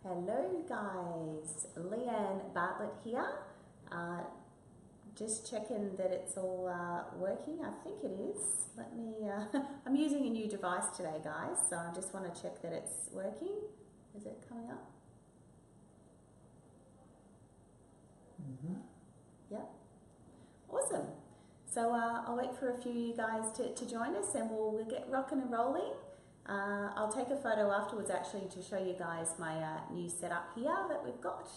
Hello guys, Anne Bartlett here. Just checking that it's all working. I think it is. Let me, I'm using a new device today guys, so I just want to check that it's working. Is it coming up? Yep. Awesome. So I'll wait for a few of you guys to join us and we'll get rocking and rolling. I'll take a photo afterwards actually to show you guys my new setup here that we've got.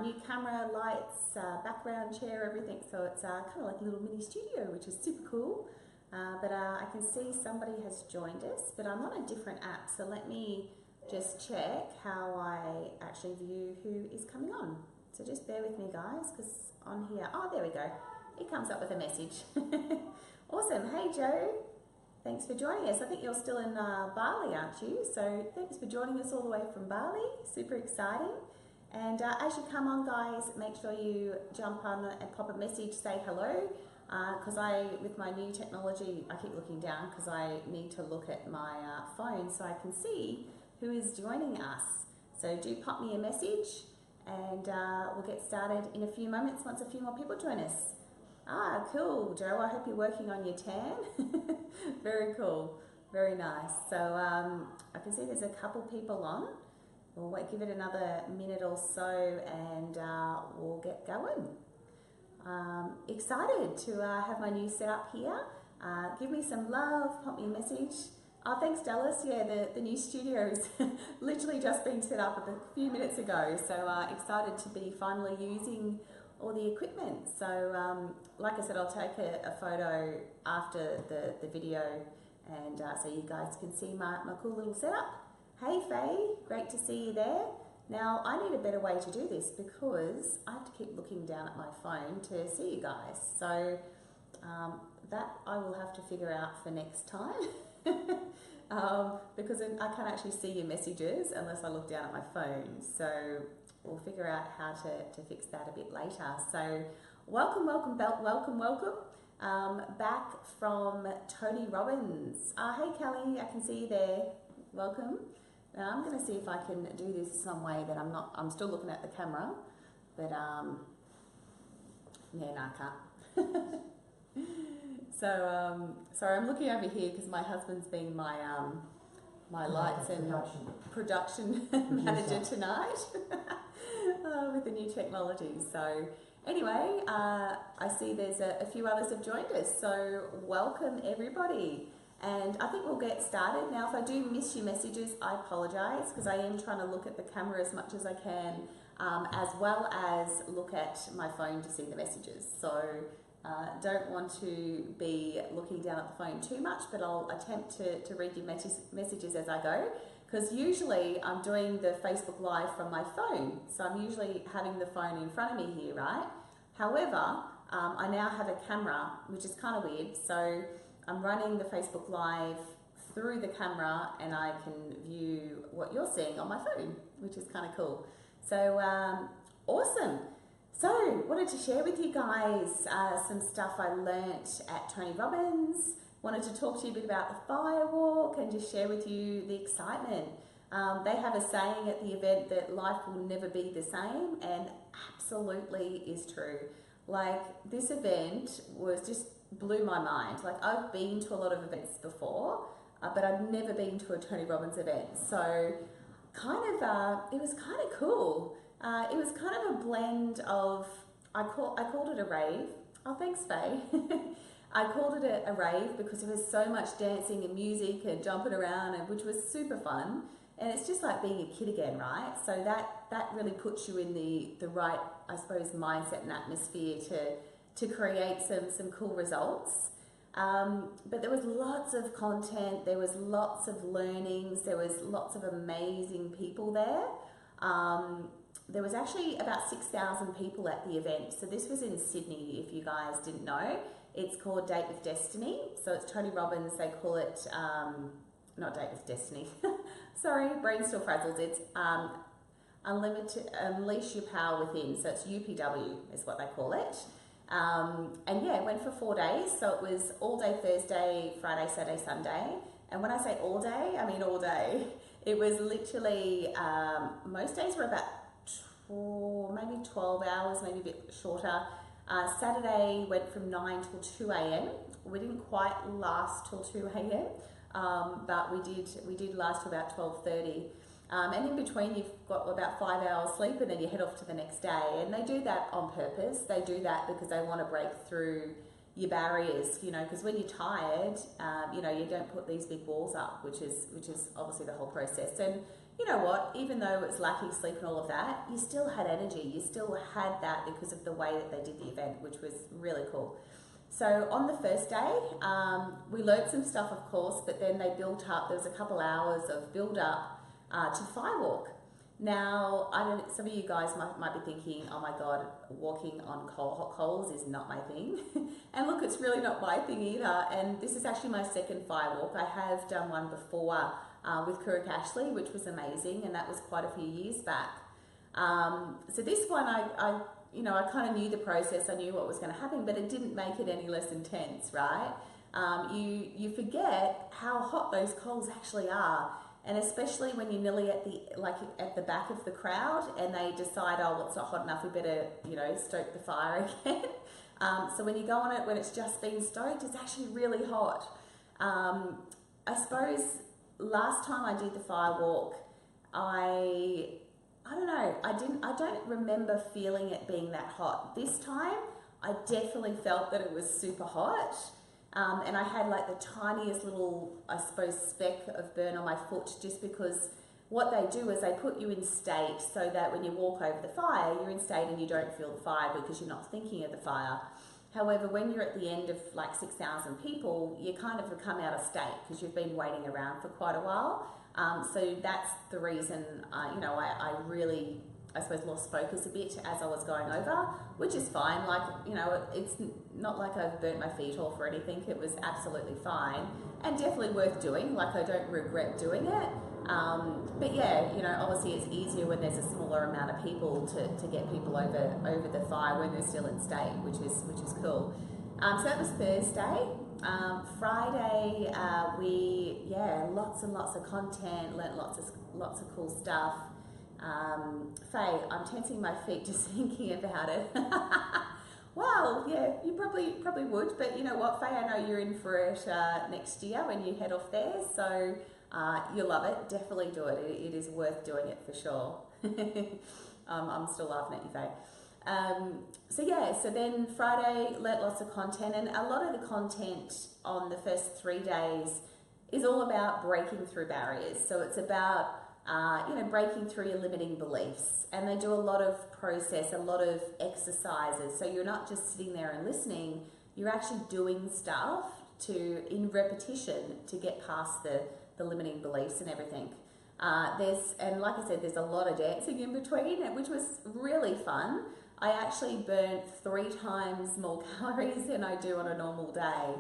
New camera, lights, background chair, everything. So it's kind of like a little mini studio, which is super cool. But I can see somebody has joined us, but I'm on a different app. So let me just check how I actually view who is coming on. So just bear with me guys, because on here, oh, there we go. It comes up with a message. Awesome. Hey Joe. Thanks for joining us. I think you're still in Bali, aren't you? So thanks for joining us all the way from Bali. Super exciting. And as you come on, guys, make sure you jump on and pop a message, say hello. Because with my new technology, I keep looking down because I need to look at my phone so I can see who is joining us. So do pop me a message and we'll get started in a few moments once a few more people join us. Ah, cool, Joe. I hope you're working on your tan. Very cool. Very nice. So I can see there's a couple people on. We'll wait, give it another minute or so and we'll get going. Excited to have my new setup here. Give me some love, pop me a message. Oh, thanks Dallas. Yeah, the new studio is literally just been set up a few minutes ago. So excited to be finally using all the equipment. So like I said, I'll take a photo after the video and so you guys can see my cool little setup. Hey Faye, great to see you there. Now I need a better way to do this because I have to keep looking down at my phone to see you guys. So that I will have to figure out for next time. Because I can't actually see your messages unless I look down at my phone. So we'll figure out how to fix that a bit later. So welcome back from Tony Robbins. Hey Kelly, I can see you there. Welcome. Now I'm going to see if I can do this some way that I'm still looking at the camera, but yeah, no, I can't. So sorry, I'm looking over here because my husband's been my lights and production manager tonight with the new technology. So anyway, I see there's a few others have joined us. So welcome everybody. And I think we'll get started. Now, if I do miss your messages, I apologise because I am trying to look at the camera as much as I can, as well as look at my phone to see the messages. So don't want to be looking down at the phone too much, but I'll attempt to read your messages as I go, because usually I'm doing the Facebook Live from my phone. So I'm usually having the phone in front of me here, right? However, I now have a camera, which is kind of weird. So I'm running the Facebook Live through the camera and I can view what you're seeing on my phone, which is kind of cool. So awesome. So wanted to share with you guys some stuff I learnt at Tony Robbins. Wanted to talk to you a bit about the Firewalk and just share with you the excitement. They have a saying at the event that life will never be the same, and absolutely is true. Like, this event just blew my mind. Like, I've been to a lot of events before, but I've never been to a Tony Robbins event. So it was kind of cool. It was kind of a blend of, I called it a rave. Oh, thanks, Faye. I called it a rave because there was so much dancing and music and jumping around, which was super fun. And it's just like being a kid again, right? So that really puts you in the right, I suppose, mindset and atmosphere to create some cool results. But there was lots of content, there was lots of learnings, there was lots of amazing people there. There was actually about 6,000 people at the event. So this was in Sydney, if you guys didn't know. It's called Date with Destiny. So it's Tony Robbins, they call it, not Date with Destiny. Sorry, brain still frazzles. It's Unleash Your Power Within. So it's UPW is what they call it. And yeah, it went for 4 days. So it was all day Thursday, Friday, Saturday, Sunday. And when I say all day, I mean all day. It was literally, most days were about maybe 12 hours, maybe a bit shorter. Saturday went from 9 till 2 a.m. We didn't quite last till 2 a.m. But we did last till about 12:30. And in between you've got about 5 hours sleep and then you head off to the next day. And they do that on purpose. They do that because they want to break through your barriers, you know, because when you're tired, you know, you don't put these big walls up, which is obviously the whole process. And you know what, even though it's lacking sleep and all of that, you still had energy. You still had that because of the way that they did the event, which was really cool. So on the first day, we learned some stuff, of course, but then they built up, there was a couple hours of build up to Firewalk. Now, some of you guys might be thinking, oh my God, walking on hot coals is not my thing. And look, it's really not my thing either. And this is actually my second Firewalk. I have done one before with Kuruk Ashley, which was amazing, and that was quite a few years back. So this one, I kind of knew the process, I knew what was going to happen, but it didn't make it any less intense, right? You forget how hot those coals actually are. And especially when you're nearly at the back of the crowd and they decide, oh, well, it's not hot enough, we better, stoke the fire again. So when you go on it, when it's just been stoked, it's actually really hot. I suppose last time I did the Firewalk, I don't know, I don't remember feeling it being that hot. This time, I definitely felt that it was super hot. And I had like the tiniest little, I suppose, speck of burn on my foot, just because what they do is they put you in state so that when you walk over the fire, you're in state and you don't feel the fire because you're not thinking of the fire. However, when you're at the end of like 6,000 people, you kind of come out of state because you've been waiting around for quite a while. So that's the reason, I really, I suppose, lost focus a bit as I was going over, which is fine. Like, it's not like I've burnt my feet off or anything. It was absolutely fine and definitely worth doing. Like, I don't regret doing it. But yeah, obviously it's easier when there's a smaller amount of people to get people over the fire when they're still in state, which is cool. So that was Thursday. Friday, lots and lots of content, learnt lots of cool stuff. Faye, I'm tensing my feet just thinking about it. Well, yeah, you probably would, but you know what, Faye, I know you're in for it next year when you head off there, so you'll love it. Definitely do it. It is worth doing it for sure. I'm still laughing at you, Faye. So then Friday, learnt lots of content, and a lot of the content on the first 3 days is all about breaking through barriers. So it's about breaking through your limiting beliefs, and they do a lot of process, a lot of exercises. So you're not just sitting there and listening, you're actually doing stuff in repetition to get past the limiting beliefs and everything. And like I said, there's a lot of dancing in between, which was really fun. I actually burnt 3 times more calories than I do on a normal day.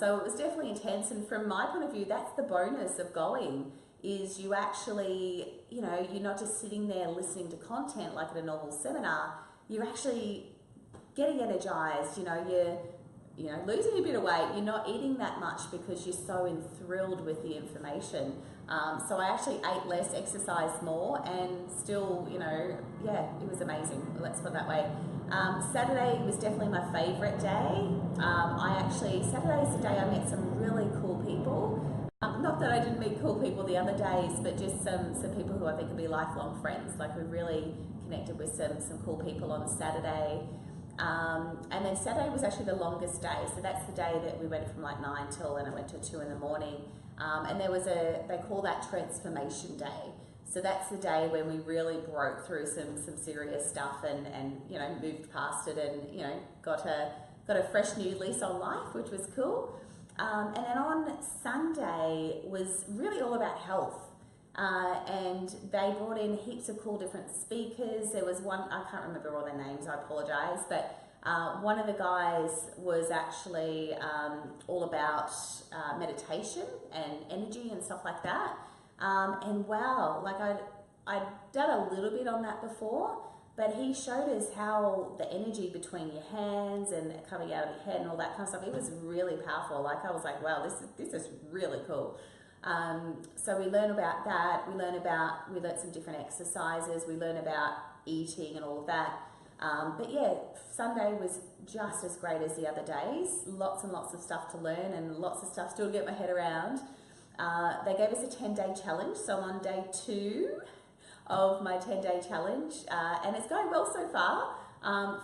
So it was definitely intense, and from my point of view, that's the bonus of going. Is you actually, you're not just sitting there listening to content like at a normal seminar, you're actually getting energized, you're losing a bit of weight, you're not eating that much because you're so enthralled with the information. So I actually ate less, exercised more, and still, it was amazing, let's put it that way. Saturday was definitely my favourite day. Saturday's the day I met some really cool people. Not that I didn't meet cool people the other days, but just some people who I think will be lifelong friends. Like, we really connected with some cool people on Saturday. And then Saturday was actually the longest day. So that's the day that we went from like 9 till, and I went to 2 in the morning. And they call that transformation day. So that's the day when we really broke through some serious stuff and moved past it and, got a fresh new lease on life, which was cool. And then on Sunday was really all about health. And they brought in heaps of cool different speakers. There was one, I can't remember all their names, I apologise, but one of the guys was actually all about meditation and energy and stuff like that. And wow, like I'd done a little bit on that before, but he showed us how the energy between your hands and coming out of your head and all that kind of stuff, it was really powerful. Like, I was like, wow, this is really cool. So we learn about that. We learn some different exercises. We learn about eating and all of that. But yeah, Sunday was just as great as the other days. Lots and lots of stuff to learn and lots of stuff still to get my head around. They gave us a 10-day challenge. So I'm on day 2 of my 10-day challenge, and it's going well so far.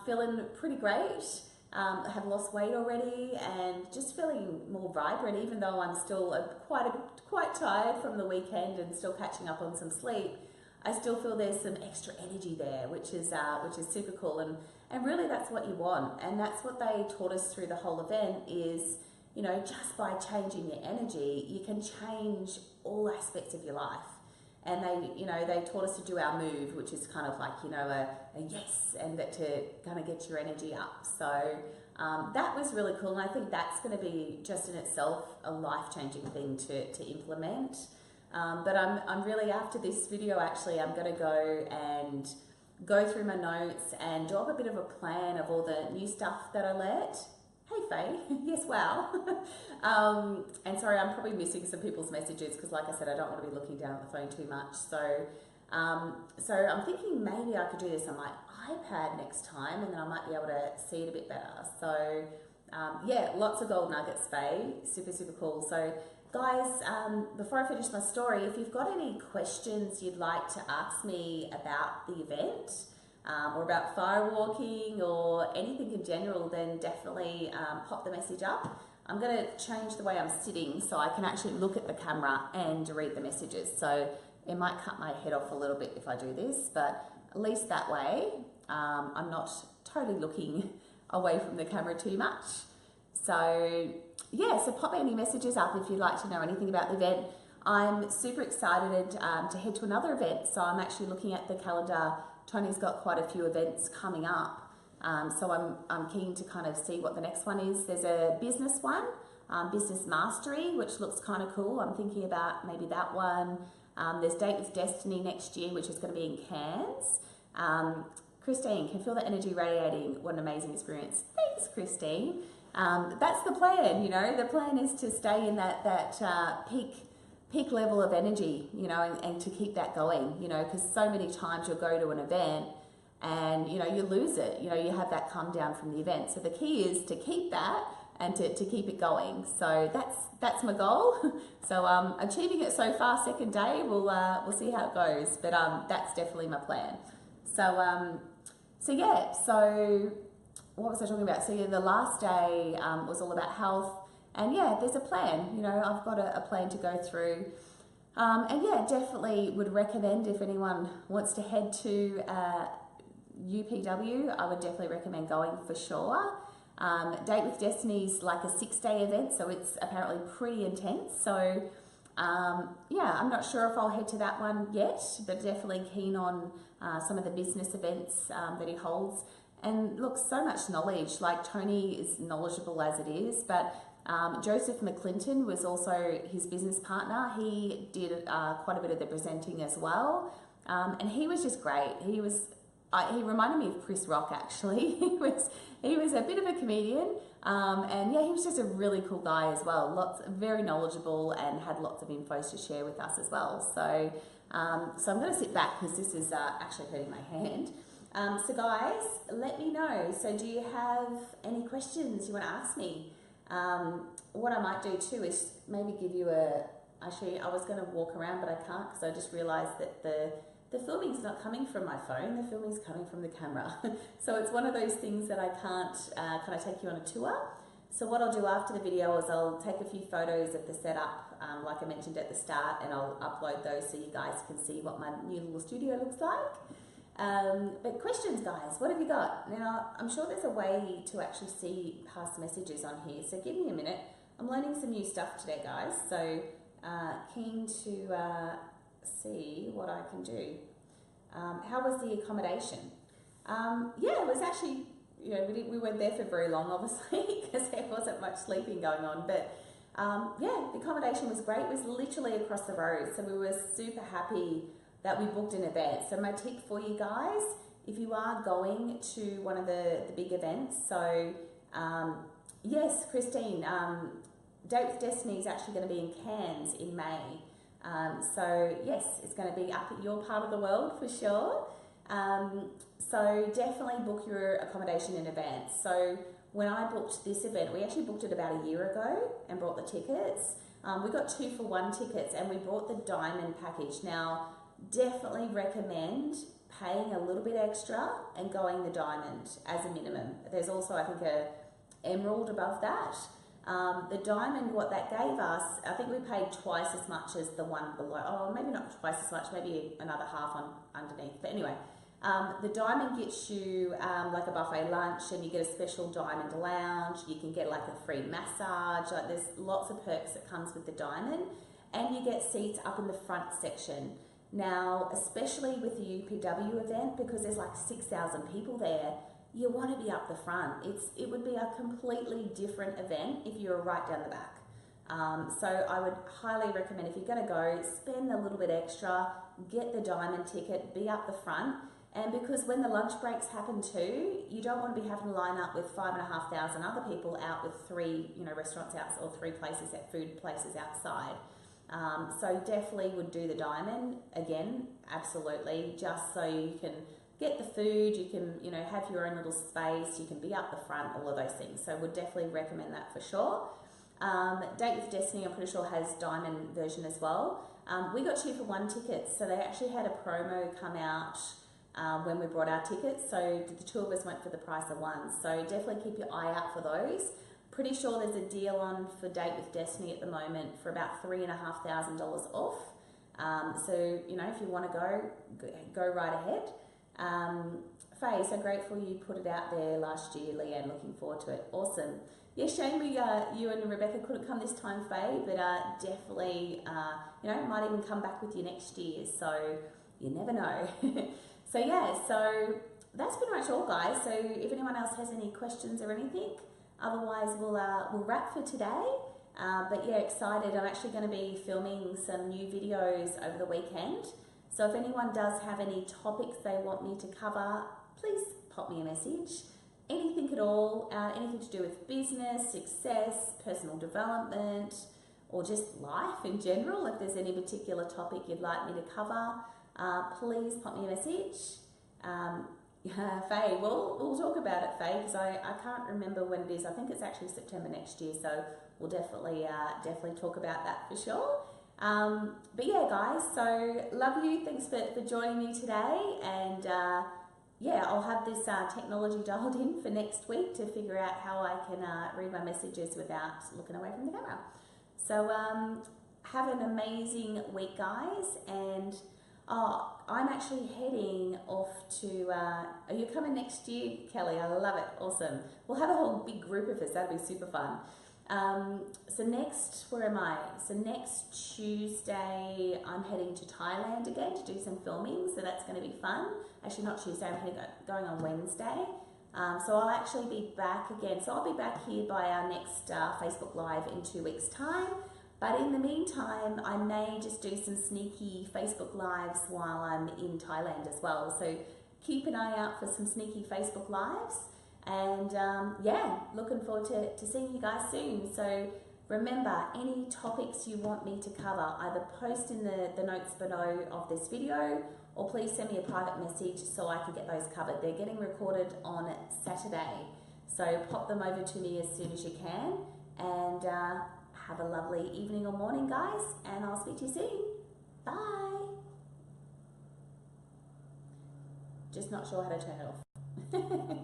Feeling pretty great. I have lost weight already and just feeling more vibrant, even though I'm still quite tired from the weekend and still catching up on some sleep. I still feel there's some extra energy there, which is super cool, and really that's what you want, and that's what they taught us through the whole event is, you know, just by changing your energy, you can change all aspects of your life. And they taught us to do our move, which is kind of like, you know, a yes, and that to kind of get your energy up. So that was really cool, and I think that's going to be just in itself a life-changing thing to implement. But I'm really, after this video, actually, I'm going to go through my notes and do up a bit of a plan of all the new stuff that I learnt. Hey Faye, yes, wow. And sorry, I'm probably missing some people's messages because, like I said, I don't want to be looking down at the phone too much. So I'm thinking maybe I could do this on my iPad next time, and then I might be able to see it a bit better. So yeah, lots of gold nuggets, Faye. Super, super cool. So guys, before I finish my story, if you've got any questions you'd like to ask me about the event, or about firewalking or anything in general, then definitely pop the message up. I'm going to change the way I'm sitting so I can actually look at the camera and read the messages. So it might cut my head off a little bit if I do this, but at least that way I'm not totally looking away from the camera too much. So yeah, so pop any messages up if you'd like to know anything about the event. I'm super excited to head to another event. So I'm actually looking at the calendar. Tony's got quite a few events coming up, so I'm keen to kind of see what the next one is. There's a business one, Business Mastery, which looks kind of cool. I'm thinking about maybe that one. There's Date with Destiny next year, which is going to be in Cairns. Christine, can feel the energy radiating. What an amazing experience. Thanks, Christine. That's the plan, you know. The plan is to stay in that peak level of energy, you know, and to keep that going, you know, because so many times you'll go to an event and, you know, you lose it, you know, you have that come down from the event. So the key is to keep that and to keep it going. So that's my goal. So achieving it so far, second day, we'll see how it goes, but that's definitely my plan. So yeah, so what was I talking about? So yeah, the last day was all about health. And yeah, there's a plan, you know, I've got a plan to go through. And yeah, definitely would recommend if anyone wants to head to UPW, I would definitely recommend going for sure. Date with Destiny's like a 6-day event, so it's apparently pretty intense. So yeah, I'm not sure if I'll head to that one yet, but definitely keen on some of the business events that he holds. And look, so much knowledge, like Tony is knowledgeable as it is, but Joseph McClinton was also his business partner. He did quite a bit of the presenting as well, and he was just great. He reminded me of Chris Rock, actually. He was a bit of a comedian, and yeah, he was just a really cool guy as well. Very knowledgeable and had lots of info to share with us as well. So I'm going to sit back because this is actually hurting my hand. So guys, let me know. So do you have any questions you want to ask me? What I might do too is maybe give you actually I was going to walk around, but I can't because I just realised that the filming's not coming from my phone, the filming's coming from the camera. So it's one of those things that I can't kind of take you on a tour. So what I'll do after the video is I'll take a few photos of the setup, like I mentioned at the start, and I'll upload those so you guys can see what my new little studio looks like. But questions, guys, what have you got? Now, I'm sure there's a way to actually see past messages on here, so give me a minute. I'm learning some new stuff today, guys, so keen to see what I can do. How was the accommodation? Yeah, it was actually, you know, we weren't there for very long, obviously, because there wasn't much sleeping going on, but yeah, the accommodation was great. It was literally across the road, so we were super happy that we booked an event. So my tip for you guys, if you are going to one of the big events, so yes, Christine, Date with Destiny is actually going to be in Cairns in May. So yes, it's going to be up at your part of the world for sure. So definitely book your accommodation in advance. So when I booked this event, we actually booked it about a year ago and brought the tickets. We got 2-for-1 tickets and we brought the diamond package. Now, definitely recommend paying a little bit extra and going the diamond as a minimum. There's also, I think, a emerald above that. The diamond, what that gave us, I think we paid twice as much as the one below. Oh, maybe not twice as much, maybe another half on underneath. But anyway, the diamond gets you like a buffet lunch, and you get a special diamond lounge. You can get like a free massage. Like there's lots of perks that comes with the diamond, and you get seats up in the front section. Now, especially with the UPW event, because there's like 6,000 people there, you want to be up the front. It would be a completely different event if you were right down the back. So I would highly recommend, if you're going to go, spend a little bit extra, get the diamond ticket, be up the front. And because when the lunch breaks happen too, you don't want to be having to line up with 5,500 other people out with 3, restaurants out, or 3 places, food places outside. So definitely would do the diamond again, absolutely, just so you can get the food, you can, have your own little space, you can be up the front, all of those things. So would definitely recommend that for sure. Date with Destiny, I'm pretty sure, has diamond version as well. We got 2-for-1 tickets, so they actually had a promo come out when we brought our tickets. So the 2 of us went for the price of 1. So definitely keep your eye out for those. Pretty sure there's a deal on for Date with Destiny at the moment for about $3,500 off. So, if you want to go right ahead. Faye, so grateful you put it out there last year, Leanne. Looking forward to it. Awesome. Yeah, shame you and Rebecca couldn't come this time, Faye, but definitely, might even come back with you next year. So you never know. So yeah, so that's pretty much all, guys. So if anyone else has any questions or anything, otherwise we'll wrap for today. But yeah, excited. I'm actually going to be filming some new videos over the weekend. So if anyone does have any topics they want me to cover, please pop me a message. Anything at all, anything to do with business, success, personal development, or just life in general. If there's any particular topic you'd like me to cover, please pop me a message. Faye, we'll talk about it, Faye, because I can't remember when it is. I think it's actually September next year, so we'll definitely talk about that for sure. But yeah, guys, so love you. Thanks for joining me today. And yeah, I'll have this technology dialed in for next week to figure out how I can read my messages without looking away from the camera. So have an amazing week, guys. And I'm actually heading off to, are you coming next year, Kelly? I love it. Awesome. We'll have a whole big group of us. That'll be super fun. So next, where am I? So next Tuesday, I'm heading to Thailand again to do some filming. So that's going to be fun. Actually, not Tuesday. I'm going on Wednesday. So I'll actually be back again. So I'll be back here by our next Facebook Live in 2 weeks' time. But in the meantime, I may just do some sneaky Facebook Lives while I'm in Thailand as well. So keep an eye out for some sneaky Facebook Lives. And yeah, looking forward to seeing you guys soon. So remember, any topics you want me to cover, either post in the notes below of this video, or please send me a private message so I can get those covered. They're getting recorded on Saturday. So pop them over to me as soon as you can. And have a lovely evening or morning, guys. And I'll speak to you soon. Bye. Just not sure how to turn it off.